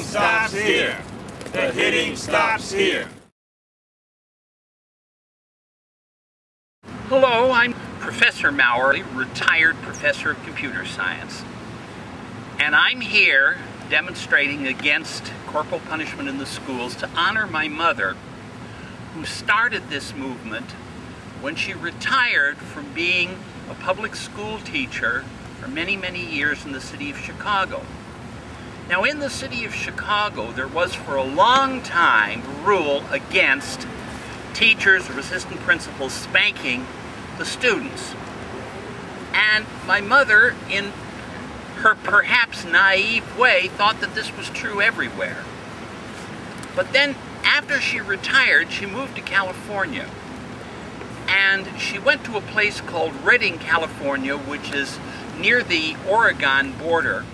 stops here. The hitting stops here. Hello, I'm Professor Maurer, retired professor of computer science. And I'm here demonstrating against corporal punishment in the schools to honor my mother, who started this movement when she retired from being a public school teacher for many, many years in the city of Chicago. Now, in the city of Chicago, there was for a long time a rule against teachers or assistant principals spanking the students. And my mother, in her perhaps naive way, thought that this was true everywhere. But then, after she retired, she moved to California. And she went to a place called Redding, California, which is near the Oregon border,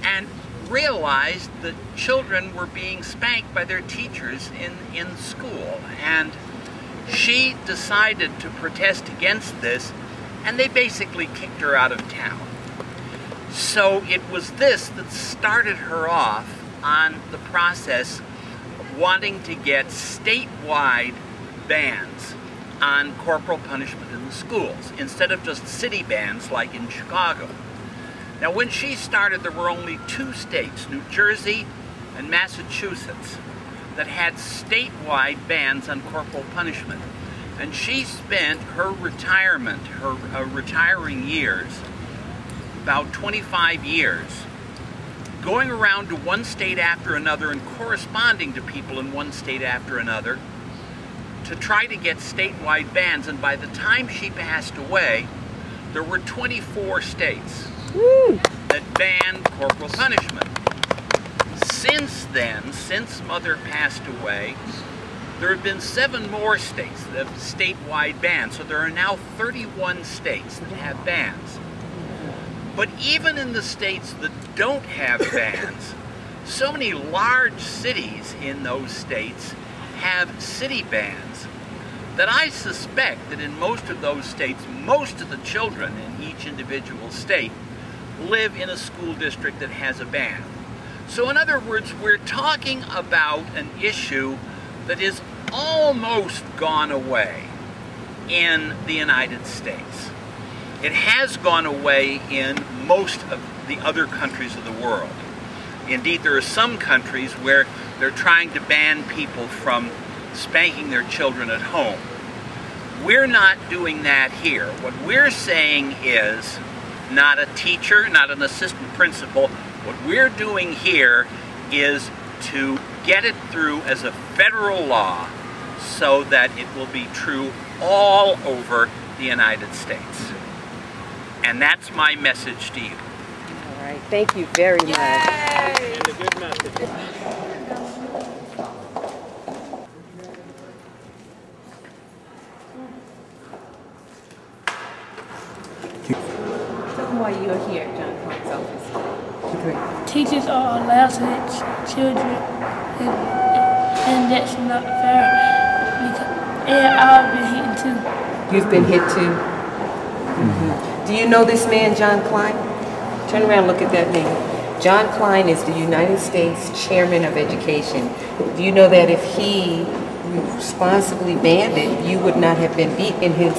and realized that children were being spanked by their teachers in school. And she decided to protest against this, and they basically kicked her out of town. So it was this that started her off on the process of wanting to get statewide bans on corporal punishment in the schools, instead of just city bans like in Chicago. Now, when she started, there were only 2 states, New Jersey and Massachusetts, that had statewide bans on corporal punishment. And she spent her retirement, her retiring years, about 25 years, going around to one state after another and corresponding to people in one state after another to try to get statewide bans. And by the time she passed away, there were 24 states that banned corporal punishment. Since then, since Mother passed away, there have been 7 more states that have statewide bans. So there are now 31 states that have bans. But even in the states that don't have bans, so many large cities in those states have city bans that I suspect that in most of those states, most of the children in each individual state live in a school district that has a ban. So in other words, we're talking about an issue that is almost gone away in the United States. It has gone away in most of the other countries of the world. Indeed, there are some countries where they're trying to ban people from spanking their children at home. We're not doing that here. What we're saying is, not a teacher, not an assistant principal, what we're doing here is to get it through as a federal law so that it will be true all over the United States. And that's my message to you. All right, thank you very much. And a good message. Tell them why you're here at John Klein's office. Teachers are allowed to hit children, and that's not fair. And I've been hit too. You've been hit too? Do you know this man, John Klein? Turn around and look at that name. John Klein is the United States Chairman of Education. Do you know that if he responsibly banned it, you would not have been beat in your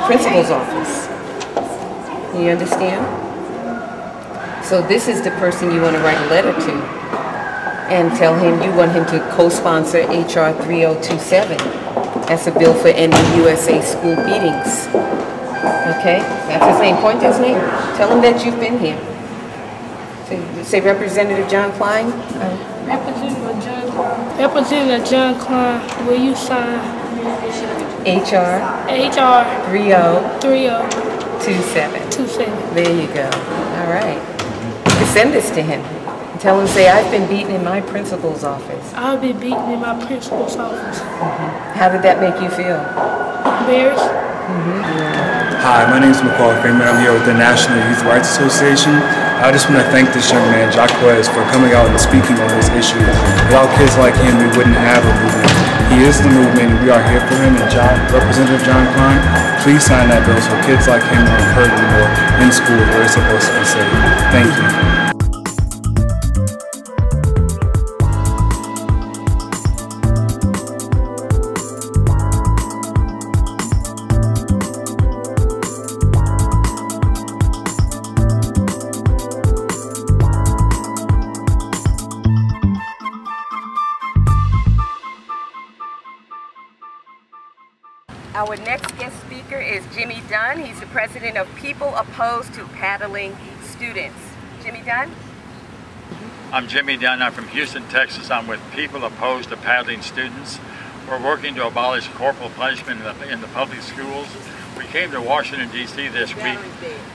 principal's office? You understand? So this is the person you want to write a letter to and tell him you want him to co-sponsor HR 3027. That's a bill for ending USA school beatings. Okay? That's his name. Point to his name. Tell him that you've been here. Say Representative John Klein. Representative John Klein, will you sign HR 3027. There you go. All right. You can send this to him. Tell him, say, I've been beaten in my principal's office. I've been beaten in my principal's office. How did that make you feel? Embarrassed. Hi, my name is McCall Freeman. I'm here with the National Youth Rights Association. I just want to thank this young man, Jaquez, for coming out and speaking on this issue. Without kids like him, we wouldn't have a movement. He is the movement, and we are here for him. And Representative John Klein, please sign that bill so kids like him aren't hurt anymore in school where they're supposed to be safe. Thank you. Our next guest speaker is Jimmy Dunn. He's the president of People Opposed to Paddling Students. Jimmy Dunn? I'm Jimmy Dunn. I'm from Houston, Texas. I'm with People Opposed to Paddling Students. We're working to abolish corporal punishment in the public schools. We came to Washington, D.C. this week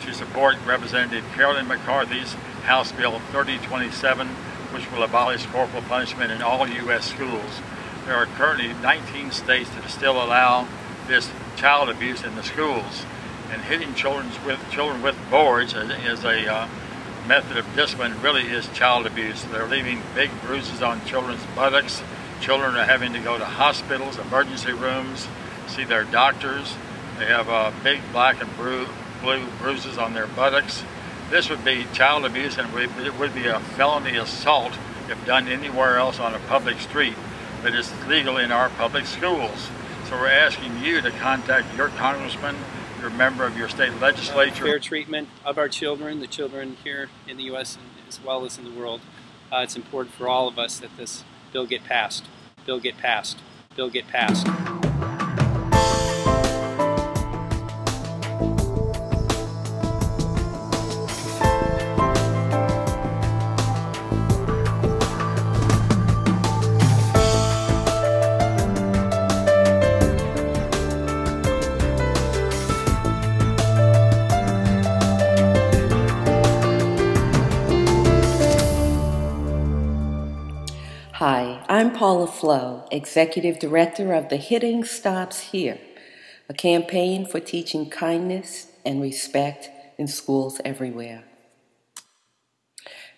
to support Representative Carolyn McCarthy's House Bill 3027, which will abolish corporal punishment in all U.S. schools. There are currently 19 states that still allow this child abuse in the schools, and hitting children with boards is a method of discipline. Really is child abuse. They're leaving big bruises on children's buttocks. Children are having to go to hospitals, emergency rooms, see their doctors. They have big black and blue bruises on their buttocks. This would be child abuse, and it would be a felony assault if done anywhere else on a public street, but it's legal in our public schools. So we're asking you to contact your congressman, your member of your state legislature. Fair treatment of our children, the children here in the U.S. as well as in the world. It's important for all of us that this bill get passed. Bill get passed. Bill get passed. Hi, I'm Paula Flo, Executive Director of the Hitting Stops Here, a campaign for teaching kindness and respect in schools everywhere.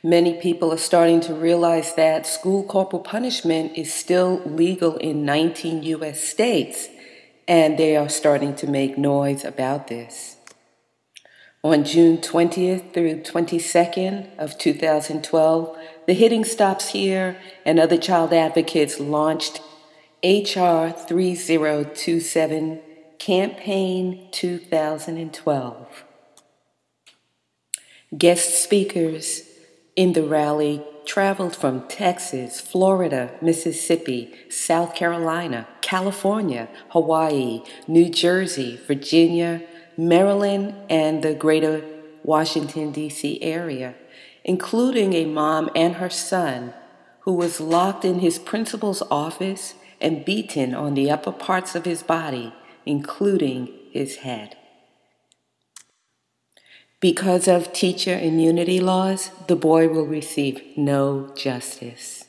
Many people are starting to realize that school corporal punishment is still legal in 19 U.S. states, and they are starting to make noise about this. On June 20th through 22nd of 2012, the Hitting Stops Here and other child advocates launched HR 3027 Campaign 2012. Guest speakers in the rally traveled from Texas, Florida, Mississippi, South Carolina, California, Hawaii, New Jersey, Virginia, Maryland, and the greater Washington, D.C. area, including a mom and her son who was locked in his principal's office and beaten on the upper parts of his body, including his head. Because of teacher immunity laws, the boy will receive no justice.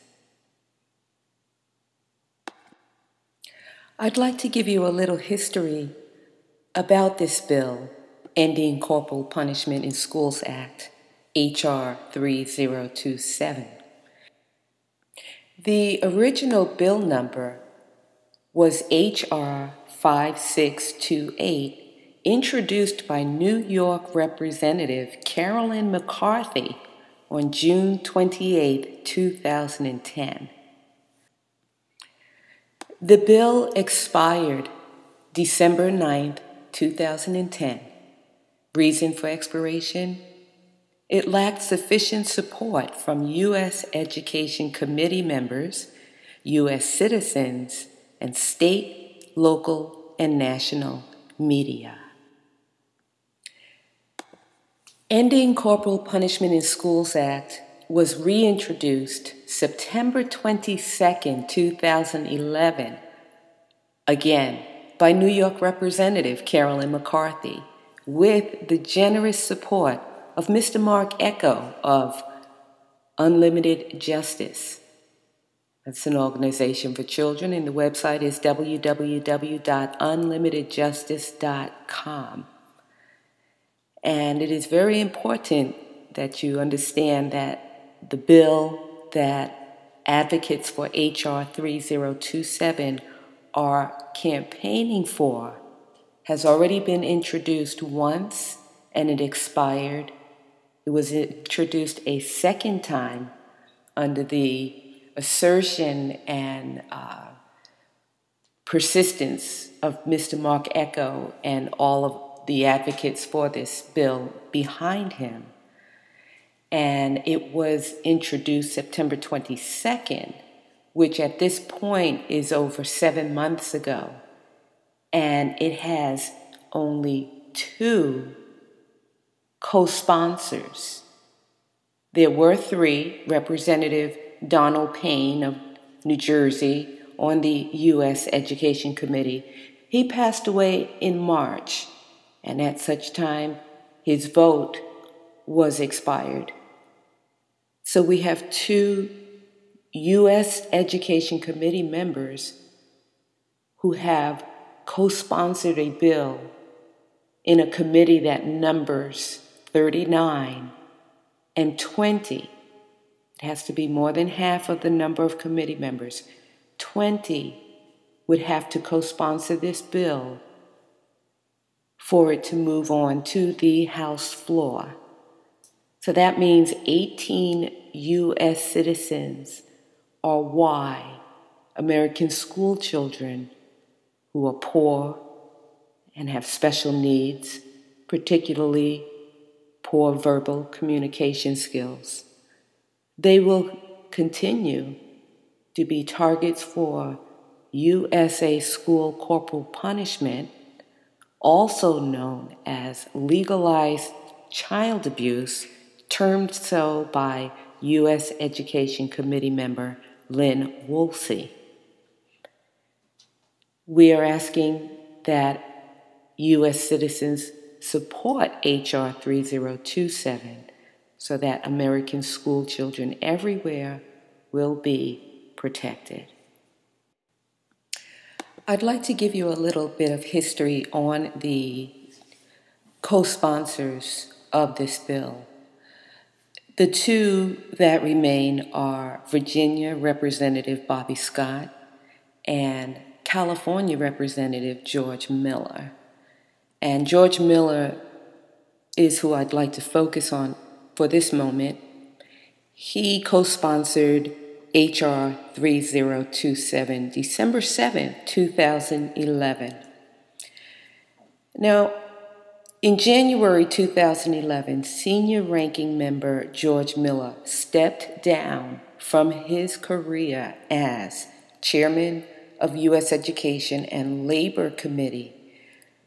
I'd like to give you a little history about this bill, Ending Corporal Punishment in Schools Act, HR 3027. The original bill number was HR 5628, introduced by New York Representative Carolyn McCarthy on June 28, 2010. The bill expired December 9, 2010. Reason for expiration? It lacked sufficient support from U.S. Education Committee members, U.S. citizens, and state, local, and national media. Ending Corporal Punishment in Schools Act was reintroduced September 22, 2011, again by New York Representative Carolyn McCarthy, with the generous support of Mr. Mark Echo of Unlimited Justice. That's an organization for children, and the website is www.unlimitedjustice.com. And it is very important that you understand that the bill that advocates for HR 3027 are campaigning for has already been introduced once, and it expired. It was introduced a second time under the assertion and persistence of Mr. Mark Echo and all of the advocates for this bill behind him. And it was introduced September 22nd, which at this point is over 7 months ago. and it has only 2 co-sponsors. There were 3, Representative Donald Payne of New Jersey on the U.S. Education Committee. He passed away in March, and at such time, his vote was expired. So we have 2 U.S. Education Committee members who have co-sponsored a bill in a committee that numbers 39 and 20. It has to be more than half of the number of committee members. 20 would have to co-sponsor this bill for it to move on to the House floor. So that means 18 U.S. citizens are why American school children who are poor and have special needs, particularly poor verbal communication skills, they will continue to be targets for USA school corporal punishment, also known as legalized child abuse, termed so by U.S. Education Committee member Lynn Woolsey. We are asking that U.S. citizens support H.R. 3027 so that American school children everywhere will be protected. I'd like to give you a little bit of history on the co-sponsors of this bill. The 2 that remain are Virginia Representative Bobby Scott and California Representative George Miller. And George Miller is who I'd like to focus on for this moment. He co-sponsored H.R. 3027, December 7, 2011. Now, in January 2011, senior ranking member George Miller stepped down from his career as chairman of U.S. Education and Labor Committee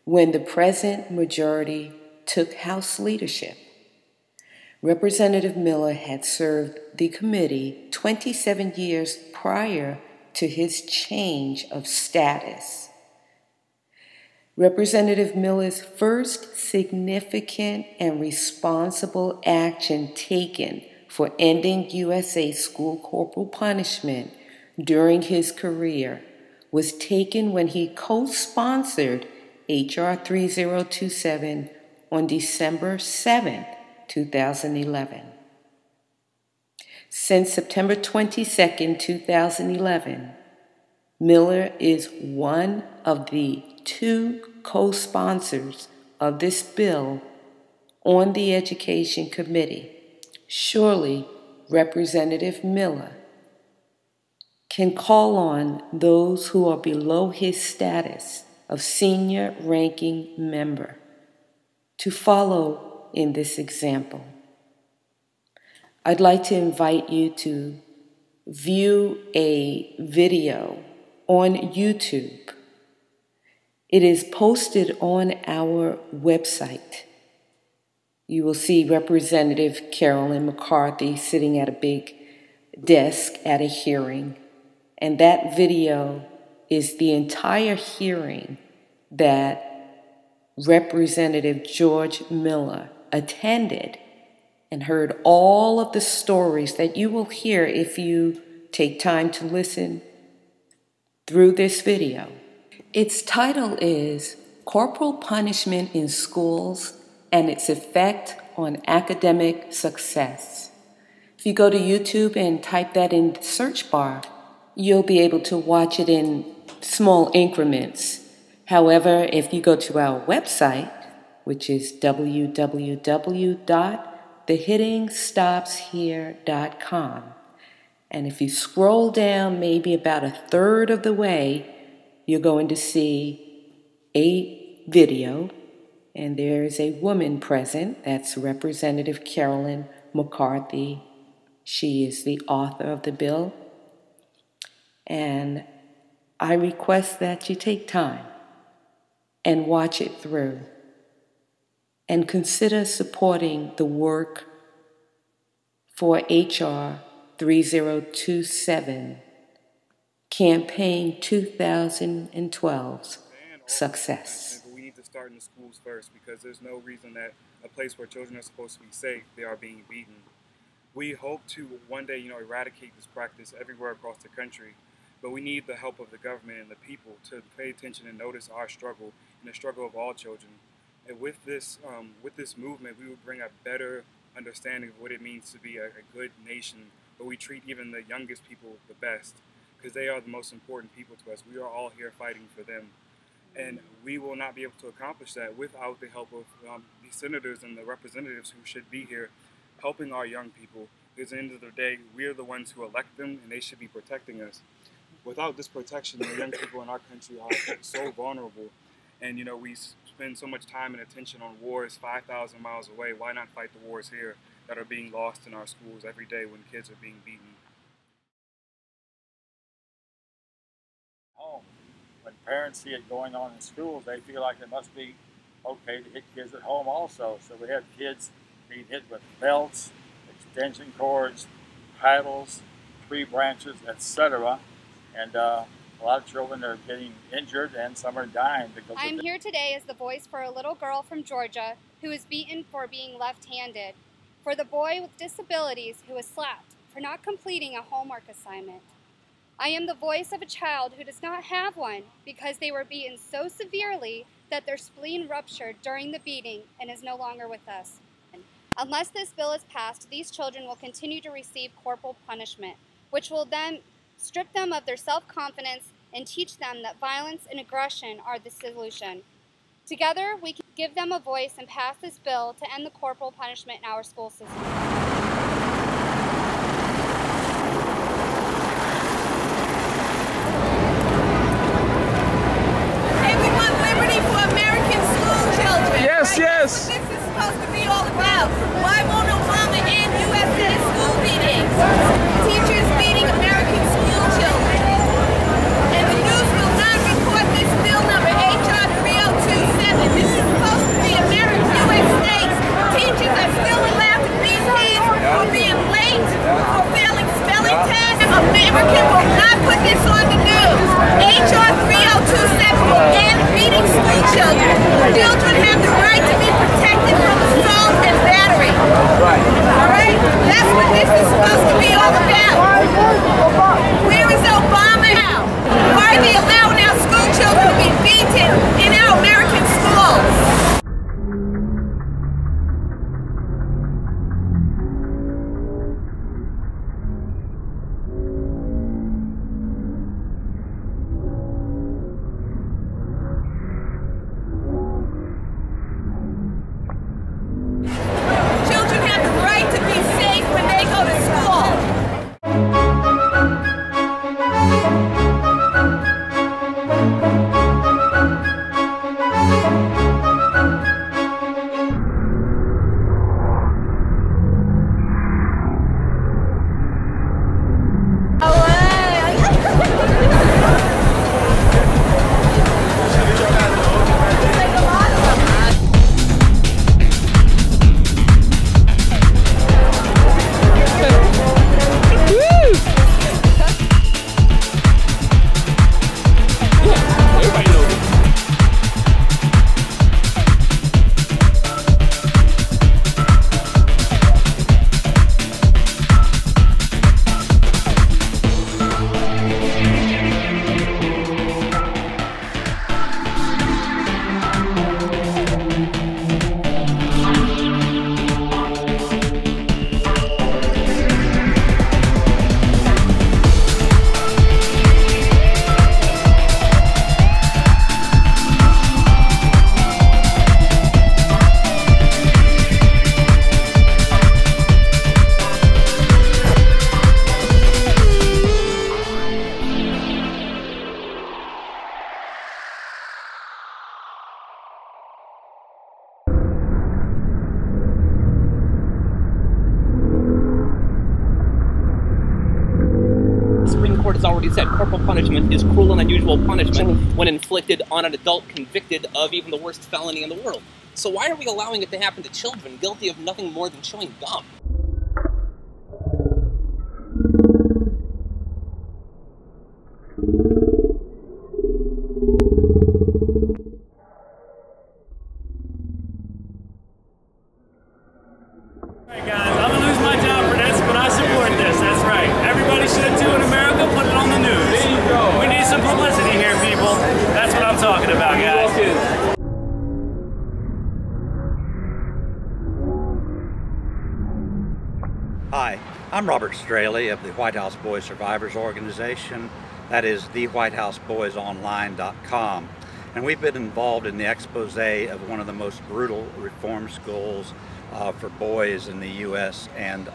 when the present majority took House leadership. Representative Miller had served the committee 27 years prior to his change of status. Representative Miller's first significant and responsible action taken for ending USA school corporal punishment during his career was taken when he co-sponsored H.R. 3027 on December 7, 2011. Since September 22, 2011, Miller is one of the 2 co-sponsors of this bill on the Education Committee. Surely, Representative Miller can call on those who are below his status of senior ranking member to follow in this example. I'd like to invite you to view a video on YouTube. It is posted on our website. You will see Representative Carolyn McCarthy sitting at a big desk at a hearing, and that video is the entire hearing that Representative George Miller attended and heard all of the stories that you will hear if you take time to listen through this video. Its title is Corporal Punishment in Schools and Its Effect on Academic Success. If you go to YouTube and type that in the search bar, you'll be able to watch it in small increments. However, if you go to our website, which is www.thehittingstopshere.com, and if you scroll down maybe about a third of the way, you're going to see a video, and there is a woman present. That's Representative Carolyn McCarthy. She is the author of the bill. And I request that you take time and watch it through. And consider supporting the work for H.R. 3027, Campaign 2012's success. We need to start in the schools first, because there's no reason that a place where children are supposed to be safe, they are being beaten. We hope to one day, eradicate this practice everywhere across the country, but we need the help of the government and the people to pay attention and notice our struggle and the struggle of all children. And with this movement, we will bring a better understanding of what it means to be a good nation, where we treat even the youngest people the best, because they are the most important people to us. We are all here fighting for them. And we will not be able to accomplish that without the help of the senators and the representatives who should be here helping our young people. Because at the end of the day, we are the ones who elect them, and they should be protecting us. Without this protection, the young people in our country are so vulnerable. And we spend so much time and attention on wars 5,000 miles away. Why not fight the wars here that are being lost in our schools every day when kids are being beaten? Home. When parents see it going on in schools, they feel like it must be okay to hit kids at home also. So we have kids being hit with belts, extension cords, paddles, tree branches, etc. And a lot of children are getting injured, and some are dying because of it. I'm here today as the voice for a little girl from Georgia who was beaten for being left-handed, for the boy with disabilities who was slapped for not completing a homework assignment. I am the voice of a child who does not have one because they were beaten so severely that their spleen ruptured during the beating and is no longer with us. Unless this bill is passed, these children will continue to receive corporal punishment, which will then strip them of their self-confidence and teach them that violence and aggression are the solution. Together, we can give them a voice and pass this bill to end the corporal punishment in our school system. Hey, we want liberty for American school children. Yes, right? yes. That's what this is supposed to be all about. Why won't Obama end USA school beatings? Teachers beating American school children. And the news will not report this bill number, H.R. 3027. This is supposed to be American USA. Teachers are still allowed to beat kids for being late, for failing spelling tests. American will not put this on the news. H.R. 3027 will end beating school children. Children have the right to be protected from assault and battery. All right? That's what this is supposed to be all about. Where is Obama now? Why are they allowing our school children to be beaten in our American schools? Children have the right to be safe when they go to school. Court has already said corporal punishment is cruel and unusual punishment when inflicted on an adult convicted of even the worst felony in the world. So why are we allowing it to happen to children guilty of nothing more than chewing gum? Alright guys, I'm gonna lose my job for this, but I support this, that's right. Everybody should too in America, put it on the news. There you go. We need some publicity here, people. That's what I'm talking about, guys. Hi, I'm Robert Straley of the White House Boys Survivors Organization. That is thewhitehouseboysonline.com. And we've been involved in the expose of one of the most brutal reform schools for boys in the U.S. And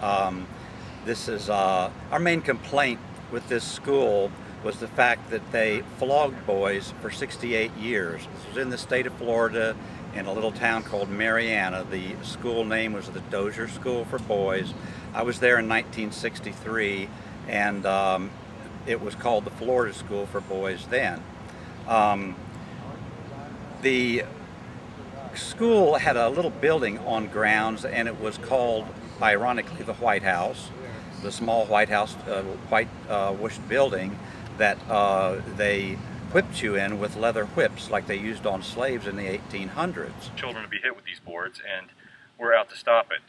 this is our main complaint with this school was the fact that they flogged boys for 68 years. This was in the state of Florida in a little town called Marianna. The school name was the Dozier School for Boys. I was there in 1963, and it was called the Florida School for Boys then. The school had a little building on grounds, and it was called, ironically, the White House, the small White House, whitewashed building that they whipped you in with leather whips like they used on slaves in the 1800s. Children to be hit with these boards, and we're out to stop it.